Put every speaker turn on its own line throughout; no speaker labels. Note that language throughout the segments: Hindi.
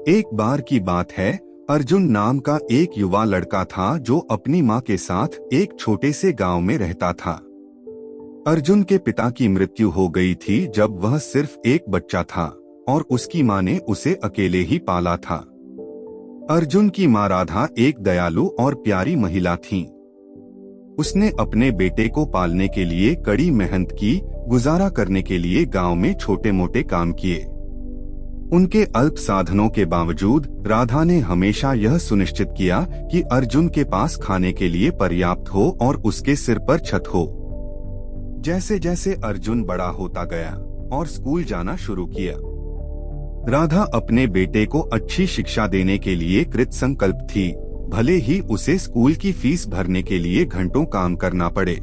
एक बार की बात है, अर्जुन नाम का एक युवा लड़का था जो अपनी माँ के साथ एक छोटे से गांव में रहता था। अर्जुन के पिता की मृत्यु हो गई थी जब वह सिर्फ एक बच्चा था और उसकी माँ ने उसे अकेले ही पाला था। अर्जुन की माँ राधा एक दयालु और प्यारी महिला थी। उसने अपने बेटे को पालने के लिए कड़ी मेहनत की, गुजारा करने के लिए गांव में छोटे मोटे काम किए। उनके अल्प साधनों के बावजूद राधा ने हमेशा यह सुनिश्चित किया कि अर्जुन के पास खाने के लिए पर्याप्त हो और उसके सिर पर छत हो। जैसे जैसे अर्जुन बड़ा होता गया और स्कूल जाना शुरू किया, राधा अपने बेटे को अच्छी शिक्षा देने के लिए कृत संकल्प थी, भले ही उसे स्कूल की फीस भरने के लिए घंटों काम करना पड़े।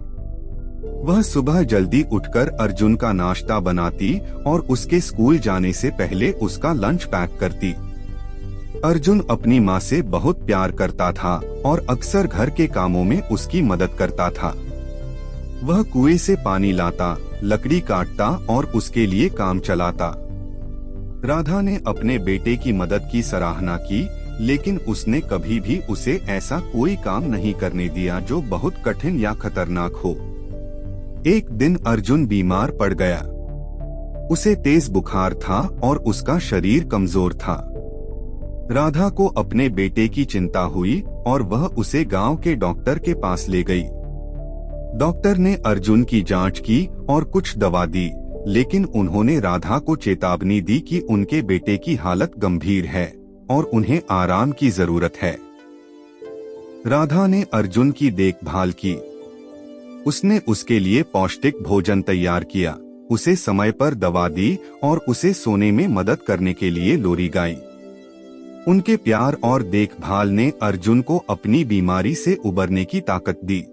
वह सुबह जल्दी उठकर अर्जुन का नाश्ता बनाती और उसके स्कूल जाने से पहले उसका लंच पैक करती। अर्जुन अपनी माँ से बहुत प्यार करता था और अक्सर घर के कामों में उसकी मदद करता था। वह कुएं से पानी लाता, लकड़ी काटता और उसके लिए काम चलाता। राधा ने अपने बेटे की मदद की सराहना की, लेकिन उसने कभी भी उसे ऐसा कोई काम नहीं करने दिया जो बहुत कठिन या खतरनाक हो। एक दिन अर्जुन बीमार पड़ गया। उसे तेज बुखार था और उसका शरीर कमजोर था। राधा को अपने बेटे की चिंता हुई और वह उसे गांव के डॉक्टर के पास ले गई। डॉक्टर ने अर्जुन की जांच की और कुछ दवा दी, लेकिन उन्होंने राधा को चेतावनी दी कि उनके बेटे की हालत गंभीर है और उन्हें आराम की जरूरत है। राधा ने अर्जुन की देखभाल की। उसने उसके लिए पौष्टिक भोजन तैयार किया, उसे समय पर दवा दी और उसे सोने में मदद करने के लिए लोरी गाई। उनके प्यार और देखभाल ने अर्जुन को अपनी बीमारी से उबरने की ताकत दी।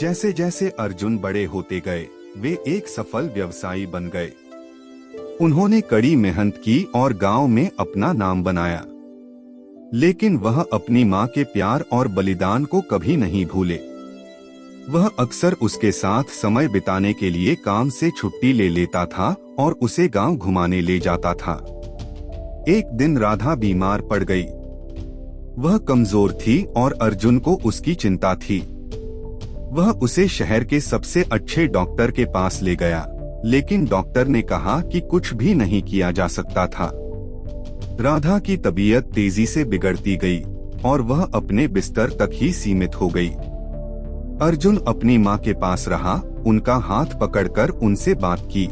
जैसे जैसे अर्जुन बड़े होते गए, वे एक सफल व्यवसायी बन गए। उन्होंने कड़ी मेहनत की और गांव में अपना नाम बनाया। लेकिन वह अपनी माँ के प्यार और बलिदान को कभी नहीं भूले। वह अक्सर उसके साथ समय बिताने के लिए काम से छुट्टी ले लेता था और उसे गांव घुमाने ले जाता था। एक दिन राधा बीमार पड़ गई। वह कमजोर थी और अर्जुन को उसकी चिंता थी। वह उसे शहर के सबसे अच्छे डॉक्टर के पास ले गया, लेकिन डॉक्टर ने कहा कि कुछ भी नहीं किया जा सकता था। राधा की तबीयत तेजी से बिगड़ती गई और वह अपने बिस्तर तक ही सीमित हो गई। अर्जुन अपनी माँ के पास रहा, उनका हाथ पकड़कर उनसे बात की।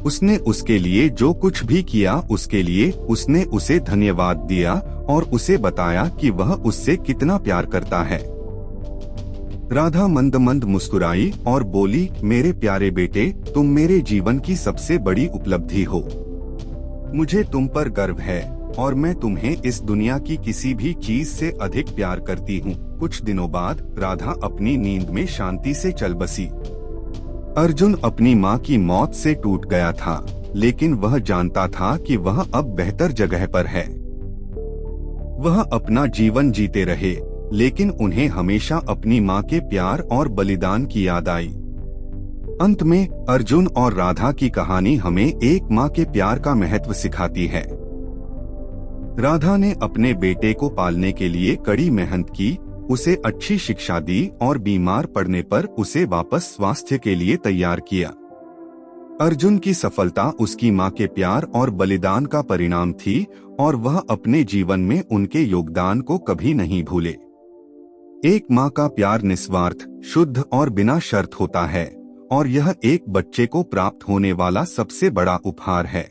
उसने उसके लिए जो कुछ भी किया उसके लिए उसने उसे धन्यवाद दिया और उसे बताया कि वह उससे कितना प्यार करता है। राधा मंद मंद मुस्कुराई और बोली, मेरे प्यारे बेटे, तुम मेरे जीवन की सबसे बड़ी उपलब्धि हो। मुझे तुम पर गर्व है और मैं तुम्हें इस दुनिया की किसी भी चीज से अधिक प्यार करती हूँ। कुछ दिनों बाद राधा अपनी नींद में शांति से चल बसी। अर्जुन अपनी माँ की मौत से टूट गया था, लेकिन वह जानता था कि वह अब बेहतर जगह पर है। वह अपना जीवन जीते रहे, लेकिन उन्हें हमेशा अपनी माँ के प्यार और बलिदान की याद आई। अंत में अर्जुन और राधा की कहानी हमें एक माँ के प्यार का महत्व सिखाती है। राधा ने अपने बेटे को पालने के लिए कड़ी मेहनत की, उसे अच्छी शिक्षा दी और बीमार पड़ने पर उसे वापस स्वास्थ्य के लिए तैयार किया। अर्जुन की सफलता उसकी माँ के प्यार और बलिदान का परिणाम थी और वह अपने जीवन में उनके योगदान को कभी नहीं भूले। एक माँ का प्यार निस्वार्थ, शुद्ध और बिना शर्त होता है और यह एक बच्चे को प्राप्त होने वाला सबसे बड़ा उपहार है।